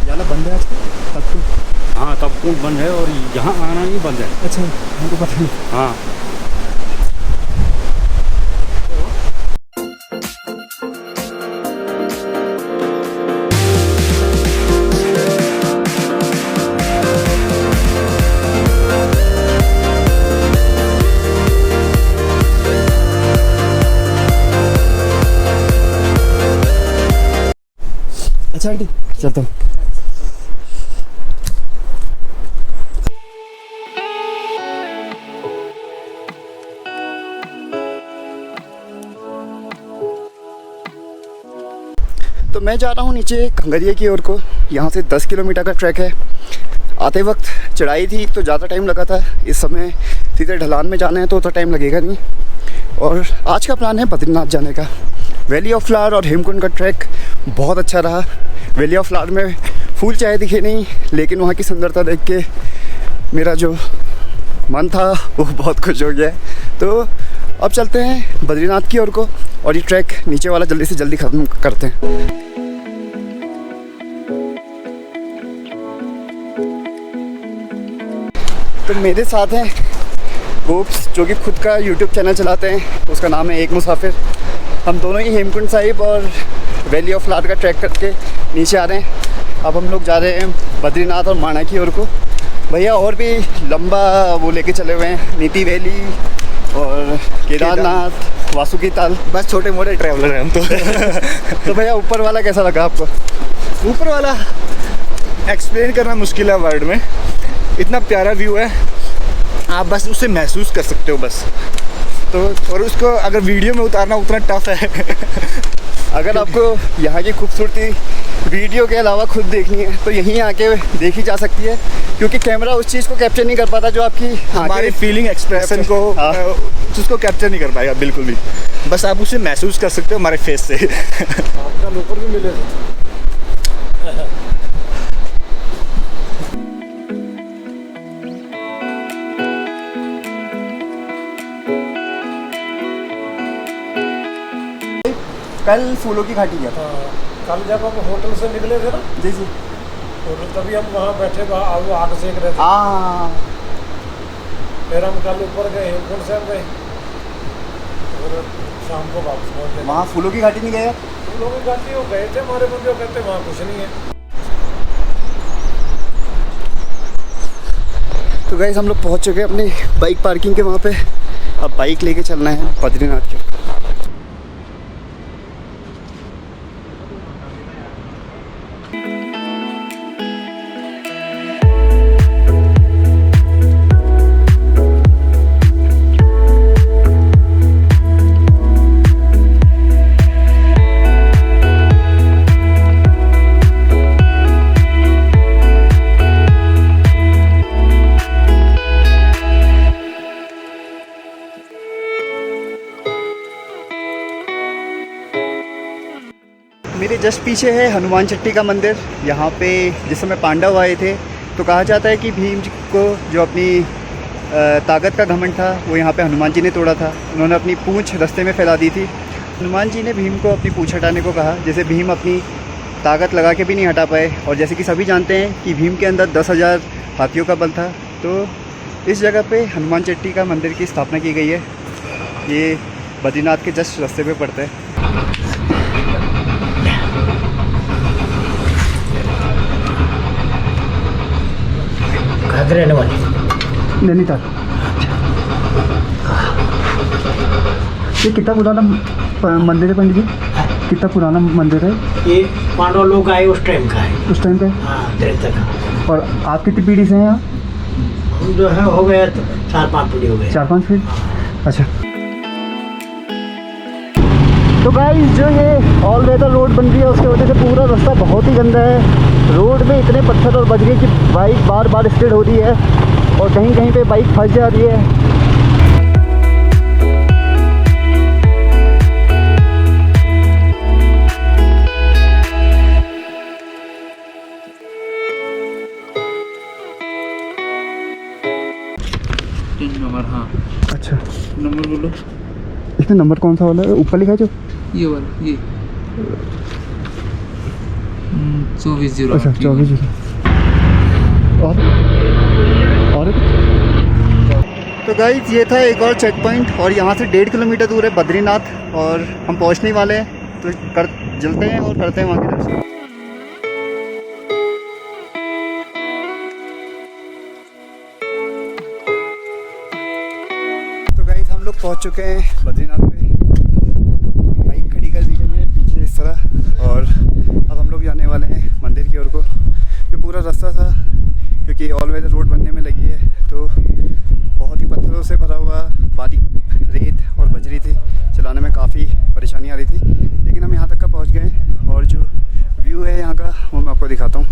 जाला बंद है आजकल तब तो। हाँ तब कूट बंद है और यहाँ आना ही बंद है। अच्छा हमको पता नहीं। हाँ अच्छा आंटी चलता हूँ। तो मैं जा रहा हूँ नीचे खंगरिया की ओर को। यहाँ से 10 किलोमीटर का ट्रैक है। आते वक्त चढ़ाई थी तो ज़्यादा टाइम लगा था। इस समय सीधे ढलान में जाना है तो उतना टाइम लगेगा नहीं। और आज का प्लान है बद्रीनाथ जाने का। वैली ऑफ फ्लावर और हेमकुंड का ट्रैक बहुत अच्छा रहा। वैली ऑफ फ्लावर में फूल चाहे दिखे नहीं, लेकिन वहाँ की सुंदरता देख के मेरा जो मन था वो बहुत खुश हो गया है। तो अब चलते हैं बद्रीनाथ की ओर को और ये ट्रैक नीचे वाला जल्दी से जल्दी ख़त्म करते हैं। तो मेरे साथ हैं गोप्स जो कि खुद का यूट्यूब चैनल चलाते हैं, उसका नाम है एक मुसाफिर। हम दोनों ही हेमकुंड साहिब और वैली ऑफ फ्लावर का ट्रैक करके नीचे आ रहे हैं। अब हम लोग जा रहे हैं बद्रीनाथ और माना की ओर को। भैया और भी लंबा वो लेके चले हुए हैं, नीति वैली और केदारनाथ, वासुकी ताल। बस छोटे मोटे ट्रैवलर हैं हम तो। तो भैया ऊपर वाला कैसा लगा आपको? ऊपर वाला एक्सप्लेन करना मुश्किल है वर्ड में। इतना प्यारा व्यू है, आप बस उसे महसूस कर सकते हो बस। तो और उसको अगर वीडियो में उतारना उतना टफ है। अगर आपको यहाँ की खूबसूरती वीडियो के अलावा खुद देखनी है तो यहीं आके देखी जा सकती है, क्योंकि कैमरा उस चीज़ को कैप्चर नहीं कर पाता जो आपकी हमारी फीलिंग एक्सप्रेशन को उसको कैप्चर नहीं कर पाएगा बिल्कुल भी। बस आप उसे महसूस कर सकते हो हमारे फेस से। आपका लोकर भी मिलेगा। कल फूलों की घाटी गया था। कल जब हम होटल से निकले थे ना, जी जी, तो तभी हम वहाँ बैठे वो आग सेक रहे थे। हाँ फिर हम कल ऊपर गए, हेमकुंड साहब गए और शाम को वापस पहुँच गए। वहाँ फूलों की घाटी नहीं गए? फूलों की घाटी वो गए थे, हमारे बंदे कहते वहाँ कुछ नहीं है। तो गाइस हम लोग पहुँच चुके हैं अपनी बाइक पार्किंग के वहाँ पे। अब बाइक लेके चलना है बद्रीनाथ के। मेरे जस्ट पीछे है हनुमान चट्टी का मंदिर। यहाँ पे जिस समय पांडव आए थे तो कहा जाता है कि भीम जी को जो अपनी ताकत का घमंड था वो यहाँ पे हनुमान जी ने तोड़ा था। उन्होंने अपनी पूंछ रास्ते में फैला दी थी। हनुमान जी ने भीम को अपनी पूंछ हटाने को कहा, जैसे भीम अपनी ताकत लगा के भी नहीं हटा पाए। और जैसे कि सभी जानते हैं कि भीम के अंदर 10,000 हाथियों का बल था। तो इस जगह पे हनुमान चट्टी का मंदिर की स्थापना की गई है। ये बद्रीनाथ के जस्ट रास्ते पे पड़ता है। रहने वाली नैनीताल। ये कितना पुराना मंदिर है पंडित जी? कितना पुराना मंदिर है ये? पांडव लोग आए उस टाइम का है। उस टाइम पे? हाँ, त्रेता का। और आप कितनी पीढ़ी से हैं यहाँ? हम जो है हो गए 4-5 पीढ़ी हो गए। 4-5 पीढ़ी? अच्छा। तो गाइस जो ये ऑल वेदर रोड बन रही है उसकी वजह से पूरा रास्ता बहुत ही गंदा है। रोड में इतने पत्थर और बजरी की बाइक बार बार स्किड हो रही है और कहीं कहीं पे बाइक फंस जा रही है। नंबर, हाँ। अच्छा नंबर बोलो। इसमें नंबर कौन सा वाला है? ऊपर लिखा है जो ये वाला, ये 2408 अच्छा 24 और तो गाइस ये था एक और चेक पॉइंट और यहाँ से 1.5 किलोमीटर दूर है बद्रीनाथ और हम पहुँचने वाले हैं, तो चलते हैं और करते हैं वहाँ के दर्शन। तो गाइस हम लोग पहुँच चुके हैं बद्रीनाथ पे, बाइक खड़ी कर दी गई है पीछे इस तरह और अब हम लोग जाने वाले हैं मंदिर की ओर को। ये पूरा रास्ता था क्योंकि ऑल वेदर रोड बनने में लगी है तो बहुत ही पत्थरों से भरा हुआ बारीक रेत और बजरी थी, चलाने में काफ़ी परेशानी आ रही थी, लेकिन हम यहाँ तक का पहुँच गए और जो व्यू है यहाँ का वो मैं आपको दिखाता हूँ।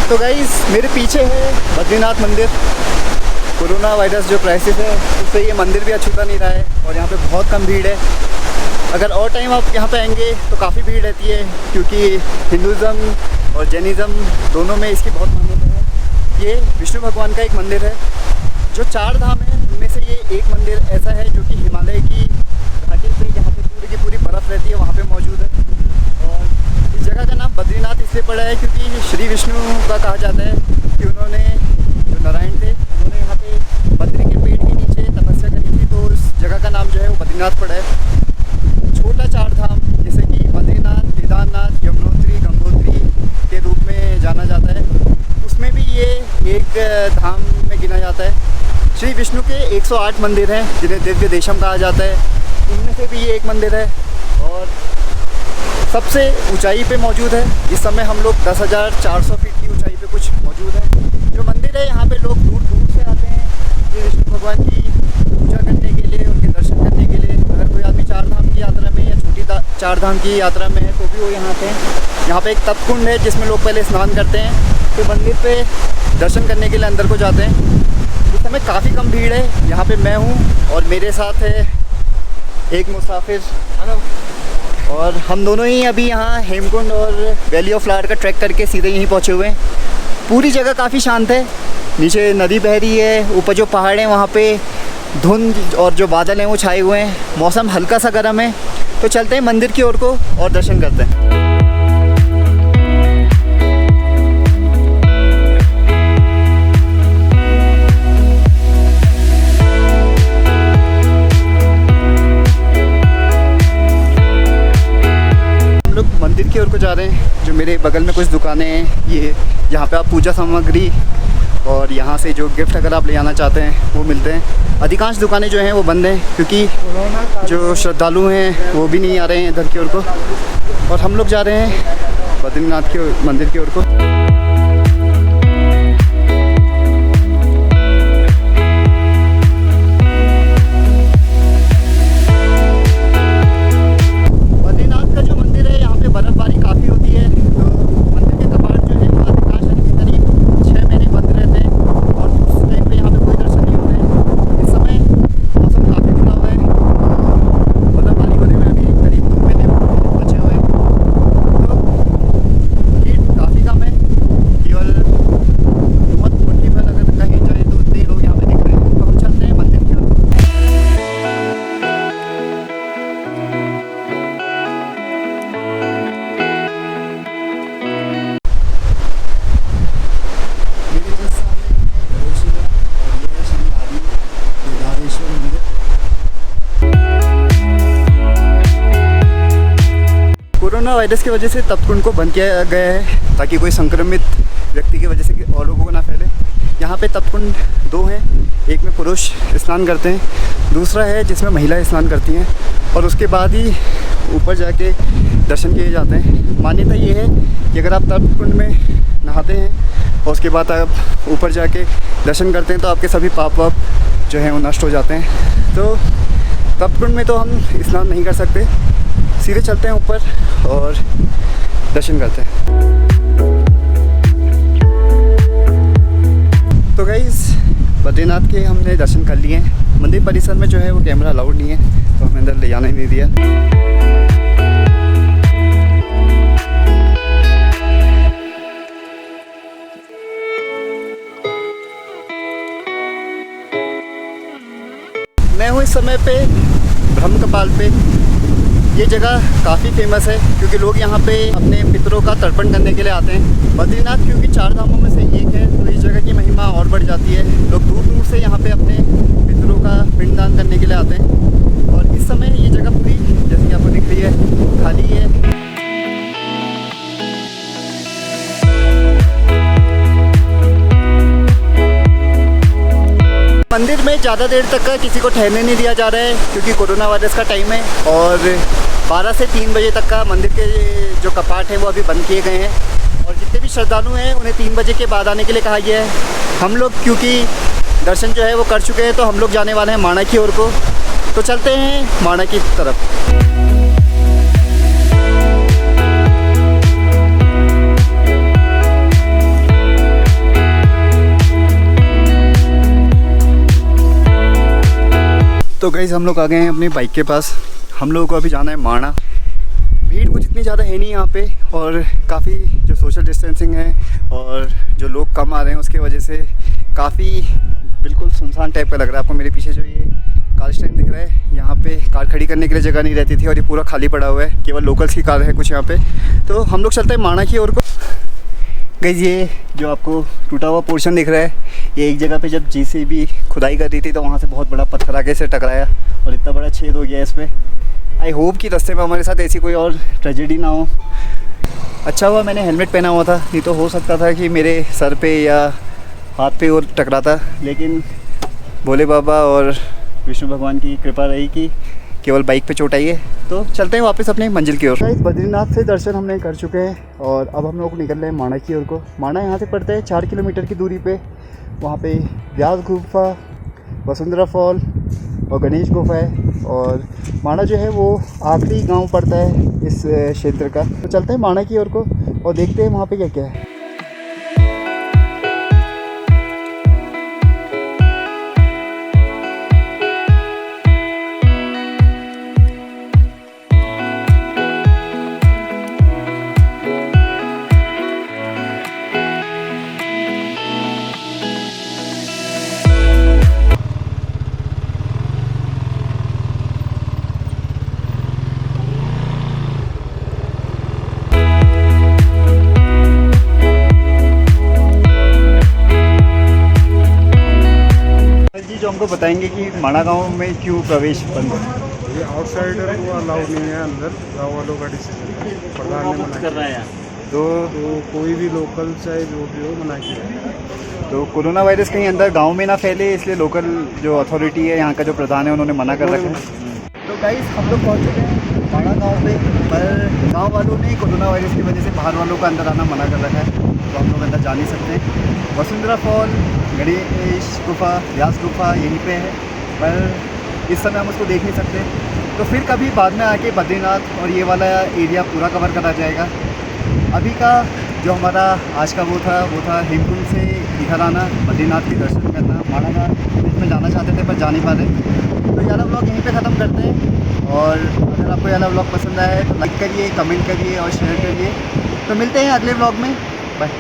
तो गाइस मेरे पीछे है बद्रीनाथ मंदिर। कोरोना वायरस जो क्राइसिस है उससे ये मंदिर भी अछूता नहीं रहा है और यहाँ पे बहुत कम भीड़ है। अगर और टाइम आप यहाँ पे आएंगे तो काफ़ी भीड़ रहती है क्योंकि हिंदुज़म और जैनिज़्म दोनों में इसकी बहुत मान्यता है। ये विष्णु भगवान का एक मंदिर है। जो 4 धाम है उनमें से ये एक मंदिर ऐसा है जो कि हिमालय की घाटी पे जहाँ पे पूरी की पूरी बर्फ़ रहती है वहाँ पे मौजूद है। और इस जगह का नाम बद्रीनाथ इसलिए पड़ा है क्योंकि श्री विष्णु का कहा जाता है कि उन्होंने जो नारायण थे उन्होंने यहाँ पे बद्री के पेड़ के नीचे तपस्या करी थी, तो इस जगह का नाम जो है वो बद्रीनाथ पड़ा है। छोटा 4 धाम जैसे कि बद्रीनाथ, केदारनाथ, यमुनोत्री, गंगोत्री के रूप में जाना जाता है, उसमें भी ये एक धाम में गिना जाता है। श्री विष्णु के 108 मंदिर हैं जिन्हें दिव्य देशम कहा जाता है, उनमें से भी ये एक मंदिर है और सबसे ऊंचाई पे मौजूद है। इस समय हम लोग 10,400 फीट की ऊंचाई पे कुछ मौजूद है। जो मंदिर है यहाँ पे लोग दूर दूर से आते हैं श्री विष्णु भगवान की पूजा करने के लिए, उनके दर्शन करने के लिए। अगर कोई आदमी 4 धाम की यात्रा में या छोटी 4 धाम की यात्रा में है तो भी वो यहाँ आते हैं। यहाँ पे एक तप कुंड है जिसमें लोग पहले स्नान करते हैं फिर मंदिर पे दर्शन करने के लिए अंदर को जाते हैं। इस समय काफ़ी कम भीड़ है। यहाँ पे मैं हूँ और मेरे साथ है एक मुसाफिर और हम दोनों ही अभी यहाँ हेमकुंड और वैली ऑफ फ्लावर का ट्रैक करके सीधे यहीं पहुँचे हुए हैं। पूरी जगह काफ़ी शांत है, नीचे नदी बह रही है, ऊपर जो पहाड़ हैं वहाँ पे धुंध और जो बादल हैं वो छाए हुए हैं, मौसम हल्का सा गर्म है। तो चलते हैं मंदिर की ओर को और दर्शन करते हैं। मंदिर की ओर को जा रहे हैं। जो मेरे बगल में कुछ दुकानें हैं ये यहाँ पे आप पूजा सामग्री और यहाँ से जो गिफ्ट अगर आप ले आना चाहते हैं वो मिलते हैं। अधिकांश दुकानें जो हैं वो बंद हैं क्योंकि जो श्रद्धालु हैं वो भी नहीं आ रहे हैं इधर की ओर को और हम लोग जा रहे हैं बद्रीनाथ के मंदिर की ओर को। बर्फबारी काफ़ी होती है तो मंदिर के कपाट जो है वो अधिकांश करीब 6 महीने बंद रहते हैं और उस टाइम पे यहाँ पे कोई दर्शन नहीं होते हैं। इस समय मौसम काफ़ी खुला हुआ है और बर्फबारी होने में अभी करीब 2 महीने बचे हुए हैं तो भीड़ काफ़ी कम है। केवल बहुत मुट्ठी भर अगर कहीं जाए तो इतने लोग यहाँ पे दिख रहे हैं। तो हम चलते हैं मंदिर की ओर। कोरोना वायरस की वजह से तपकुंड को बंद किया गया है ताकि कोई संक्रमित व्यक्ति की वजह से और लोगों को ना फैले। यहाँ पे तपकुंड 2 हैं, एक में पुरुष स्नान करते हैं, दूसरा है जिसमें महिलाएं स्नान करती हैं और उसके बाद ही ऊपर जाके दर्शन किए जाते हैं। मान्यता ये है कि अगर आप तपकुंड में नहाते हैं और उसके बाद आप ऊपर जाके दर्शन करते हैं तो आपके सभी पाप वाप जो हैं वो नष्ट हो जाते हैं। तो तपकुंड में तो हम स्नान नहीं कर सकते, सीधे चलते हैं ऊपर और दर्शन करते हैं। तो गाइस बद्रीनाथ के हमने दर्शन कर लिए हैं। मंदिर परिसर में जो है वो कैमरा अलाउड नहीं है, तो हमें अंदर ले जाने नहीं दिया। मैं हूँ इस समय पे ब्रह्म कपाल पे। ये जगह काफ़ी फेमस है क्योंकि लोग यहाँ पे अपने पितरों का तर्पण करने के लिए आते हैं। बद्रीनाथ क्योंकि 4 धामों में से एक है, तो इस जगह की महिमा और बढ़ जाती है। लोग दूर दूर से यहाँ पे अपने पितरों का पिंडदान करने के लिए आते हैं। और इस समय ये जगह पूरी, जैसे कि आपको दिख रही है, खाली है। मंदिर में ज़्यादा देर तक का किसी को ठहरने नहीं दिया जा रहा है क्योंकि कोरोना वायरस का टाइम है। और 12 से 3 बजे तक का मंदिर के जो कपाट हैं वो अभी बंद किए गए हैं। और जितने भी श्रद्धालु हैं उन्हें 3 बजे के बाद आने के लिए कहा गया है। हम लोग क्योंकि दर्शन जो है वो कर चुके हैं, तो हम लोग जाने वाले हैं माणा की ओर को। तो चलते हैं माणा की तरफ। तो गाइस हम लोग आ गए हैं अपनी बाइक के पास। हम लोगों को अभी जाना है माणा। भीड़ कुछ इतनी ज़्यादा है नहीं यहाँ पे, और काफ़ी जो सोशल डिस्टेंसिंग है और जो लोग कम आ रहे हैं उसकी वजह से काफ़ी बिल्कुल सुनसान टाइप का लग रहा है। आपको मेरे पीछे जो ये कार स्टैंड दिख रहा है, यहाँ पे कार खड़ी करने के लिए जगह नहीं रहती थी और ये पूरा खाली पड़ा हुआ है। केवल लोकल्स की कार है कुछ यहाँ पे। तो हम लोग चलते हैं माणा की ओर को। गाइस ये जो आपको टूटा हुआ पोर्शन दिख रहा है, ये एक जगह पे जब JCB खुदाई कर रही थी तो वहाँ से बहुत बड़ा पत्थर आगे से टकराया और इतना बड़ा छेद हो गया इसमें। आई होप कि रास्ते में हमारे साथ ऐसी कोई और ट्रेजेडी ना हो। अच्छा हुआ मैंने हेलमेट पहना हुआ था, नहीं तो हो सकता था कि मेरे सर पे या हाथ पे और टकराता। लेकिन भोले बाबा और विष्णु भगवान की कृपा रही कि केवल बाइक पे चोट आई है। तो चलते हैं वापस अपने मंजिल की ओर। बद्रीनाथ से दर्शन हमने कर चुके हैं और अब हम लोग निकल रहे हैं माणा की ओर को। माणा यहाँ से पड़ता है 4 किलोमीटर की दूरी पे। वहाँ पे व्यास गुफा, वसुंधरा फॉल और गणेश गुफा है। और माणा जो है वो आखिरी गांव पड़ता है इस क्षेत्र का। तो चलते हैं माणा की ओर को और देखते हैं वहाँ पे क्या क्या है। जो हमको बताएंगे कि माणा गांव में क्यों प्रवेश बंद है। ये आउटसाइडर को अलाउ नहीं है अंदर, गाँव वालों का डिसीजन है। प्रधान ने मना किया है। तो कोई भी लोकल चाहे जो भी हो मना किया है। तो कोरोना वायरस कहीं अंदर गांव में ना फैले, इसलिए लोकल जो अथॉरिटी है, यहाँ का जो प्रधान है, उन्होंने मना कर रखा है। तो गाइस हम लोग पहुँच चुके हैं माणा गाँव पे, पर गाँव वालों ने कोरोना वायरस की वजह से बाहर वालों का अंदर आना मना कर रखा है। तो हम लोग अंदर जा नहीं सकते। वसुंधरा फॉल, गणेश गुफा, व्यास गुफा यहीं पे है, पर इस समय हम उसको देख नहीं सकते। तो फिर कभी बाद में आके बद्रीनाथ और ये वाला एरिया पूरा कवर करा जाएगा। अभी का जो हमारा आज का वो था हेमकुंड से इधर आना, बद्रीनाथ के दर्शन करना। माणा का इसमें जाना चाहते थे पर जा नहीं पा रहे। तो ये वाला व्लॉग यहीं पे ख़त्म करते हैं। और अगर आपको ये वाला व्लॉग पसंद आया है तो लाइक करिए, कमेंट करिए और शेयर करिए। तो मिलते हैं अगले व्लॉग में। बाय।